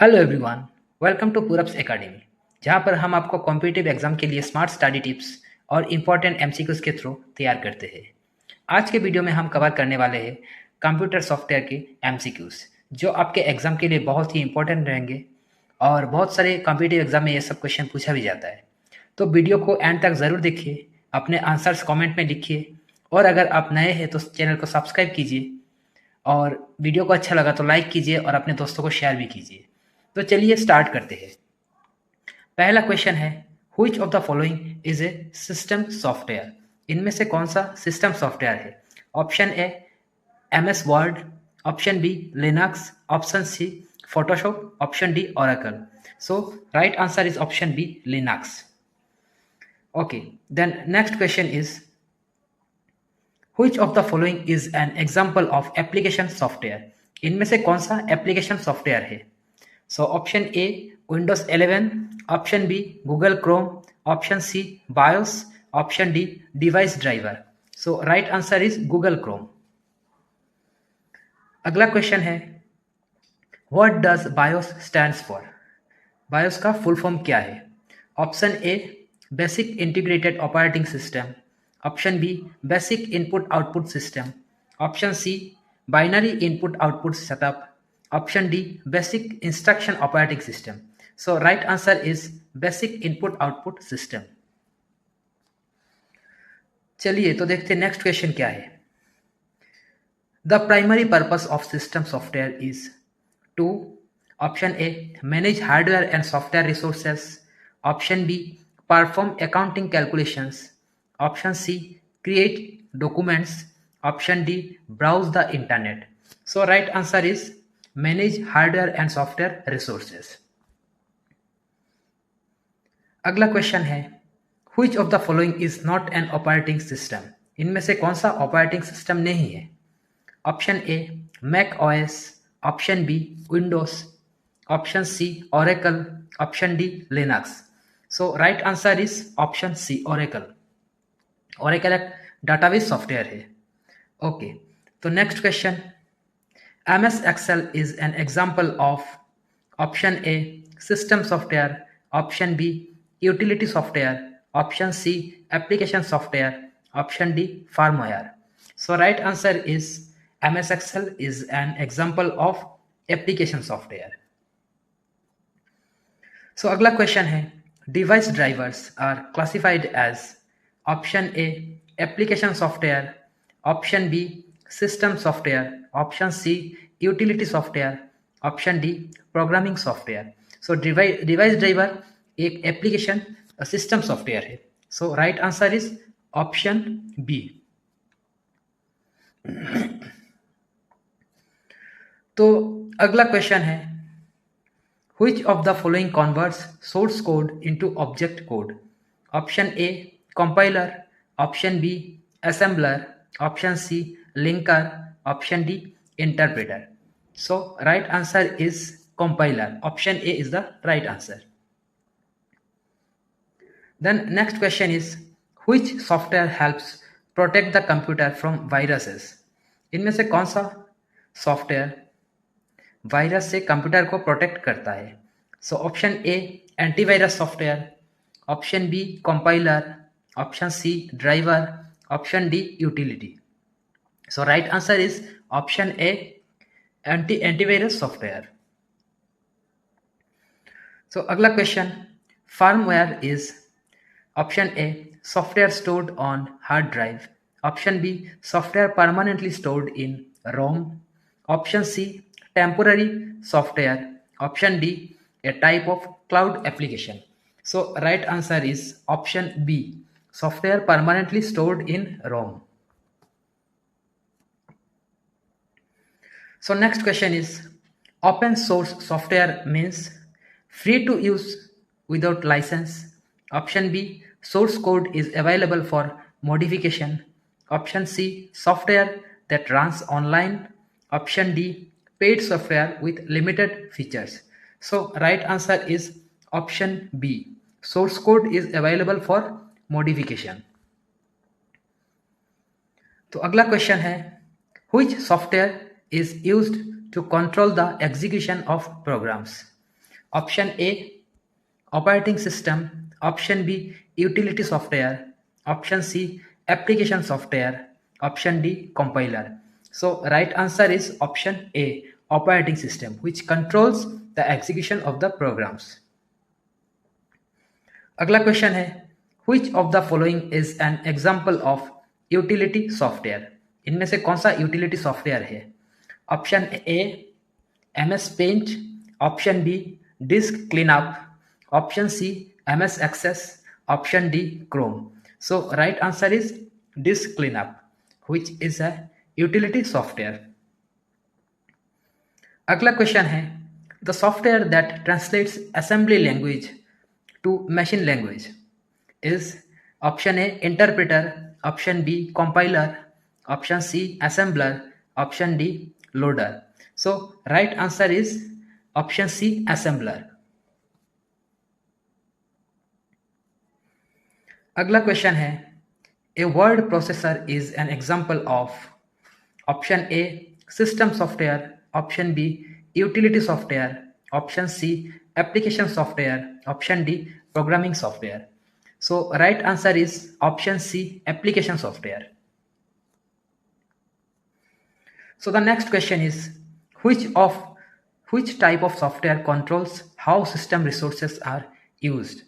Hello everyone, welcome to Purab's academy, जहां पर हम आपको कॉम्पिटिटिव एग्जाम के लिए स्मार्ट स्टडी टिप्स और इम्पोर्टेंट एमसीक्यूज के थ्रू तैयार करते हैं। आज के वीडियो में हम कवर करने वाले हैं कंप्यूटर सॉफ्टवेयर के एमसीक्यूज, जो आपके एग्जाम के लिए बहुत ही इंपॉर्टेंट रहेंगे और बहुत सारे कॉम्पिटिटिव एग्जाम में ये सब क्वेश्चन पूछा भी जाता है। तो वीडियो को एंड तक ज़रूर देखिए, अपने आंसर्स कॉमेंट में लिखिए और अगर आप नए हैं तो चैनल को सब्सक्राइब कीजिए और वीडियो को अच्छा लगा तो लाइक कीजिए और अपने दोस्तों को शेयर भी कीजिए। तो चलिए स्टार्ट करते हैं। पहला क्वेश्चन है, which of the following is a system software? इनमें से कौन सा सिस्टम सॉफ्टवेयर है? Option A MS Word, option B Linux, option C Photoshop, option D Oracle. So right answer is option B Linux. Okay, then next question is, Which of the following is an example of application software? इनमें से कौन सा application software है? So option A Windows 11, option B Google Chrome, option C BIOS, option D device driver. So right answer is Google Chrome. अगला question है, what does BIOS stands for? BIOS का full form क्या है? Option A basic integrated operating system, option B basic input output system, option C binary input output setup, option D basic instruction operating system. So right answer is basic input output system. चलिए तो देखते next question क्या है। The primary purpose of system software is to, option A manage hardware and software resources, option B perform accounting calculations, option C create documents, option D browse the internet. So right answer is manage hardware and software resources. अगला question है, which of the following is not an operating system? इनमें से कौन सा operating system नहीं है? Option A Mac OS, option B Windows, option C Oracle, option D Linux. So right answer is option C Oracle. Oracle एक database software है। Okay, तो next question, MS Excel is an example of option A system software, option B utility software, option C application software, option D firmware. So right answer is MS Excel is an example of application software. So अगला question है, device drivers are classified as option A application software, option B system software, option C utility software, option D programming software. So device driver एक application system software है। So right answer is option B. तो अगला question है, which of the following converts source code into object code? Option A compiler, option B assembler, option C linker, option D interpreter. So right answer is compiler. Option A is the right answer. Then next question is, which software helps protect the computer from viruses? इनमें से कौन सा software virus से computer को protect करता है? So option A antivirus software, option B compiler, option C driver, option D utility. So right answer is option A antivirus software. So अगला question, firmware is option A software stored on hard drive, option B software permanently stored in ROM, option C temporary software, option D a type of cloud application. So right answer is option B software permanently stored in ROM. So next question is, open source software means free to use without license, option B source code is available for modification, option C software that runs online, option D paid software with limited features. So right answer is option B source code is available for modification. तो अगला question है, which software is used to control the execution of programs? Option A operating system, option B utility software, option C application software, option D compiler. So right answer is option A, operating system, which controls the execution of the programs. अगला question है which of the following is an example of utility software? इनमें से कौन सा utility software है? Option A MS Paint, option B disk cleanup, option C MS Access, option D Chrome. So right answer is disk cleanup, which is a utility software. अगला question है the software that translates assembly language to machine language is option A interpreter, option B compiler, option C assembler, option D loader. So right answer is option C assembler. अगला question है a word processor is an example of option A system software, option B utility software, option C application software, option D programming software. So right answer is option C application software. So the next question is which type of software controls how system resources are used?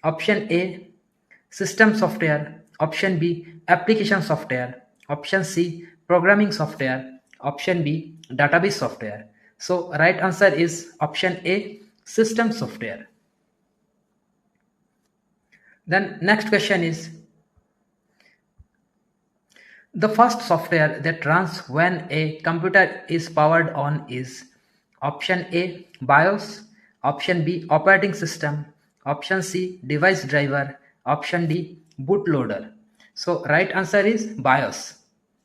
Option A system software, option B application software, option C programming software, option B database software. So right answer is option A system software. Then next question is the first software that runs when a computer is powered on is option A BIOS, option B operating system, option C device driver, option D bootloader. So right answer is BIOS.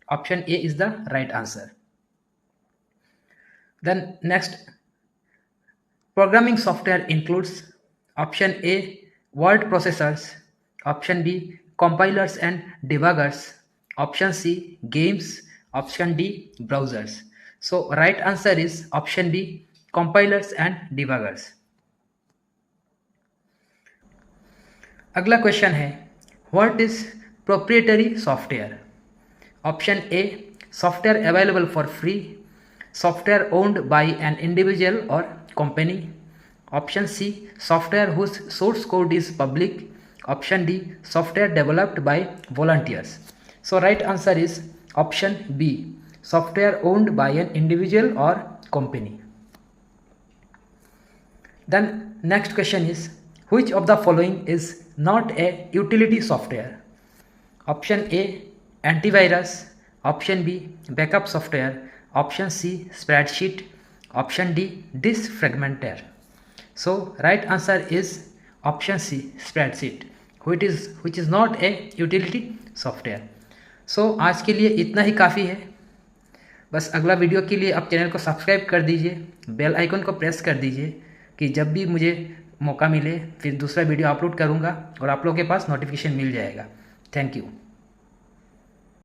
Option A is the right answer. Then next, programming software includes option A word processors, option B compilers and debuggers, option C games, option D browsers. So right answer is option B compilers and debuggers. अगला question है what is proprietary software? Option A software available for free, software owned by an individual और company, option C software whose source code is public, option D software developed by volunteers. So right answer is option B, software owned by an individual or company. Then next question is which of the following is not a utility software? Option A antivirus, option B backup software, option C spreadsheet, option D disk fragmenter. So right answer is option C spreadsheet, which is not a utility software. सो आज के लिए इतना ही काफ़ी है. बस अगला video के लिए आप चैनल को सब्सक्राइब कर दीजिए, बेल आइकन को प्रेस कर दीजिए कि जब भी मुझे मौका मिले फिर दूसरा वीडियो अपलोड करूँगा और आप लोगों के पास नोटिफिकेशन मिल जाएगा. Thank you.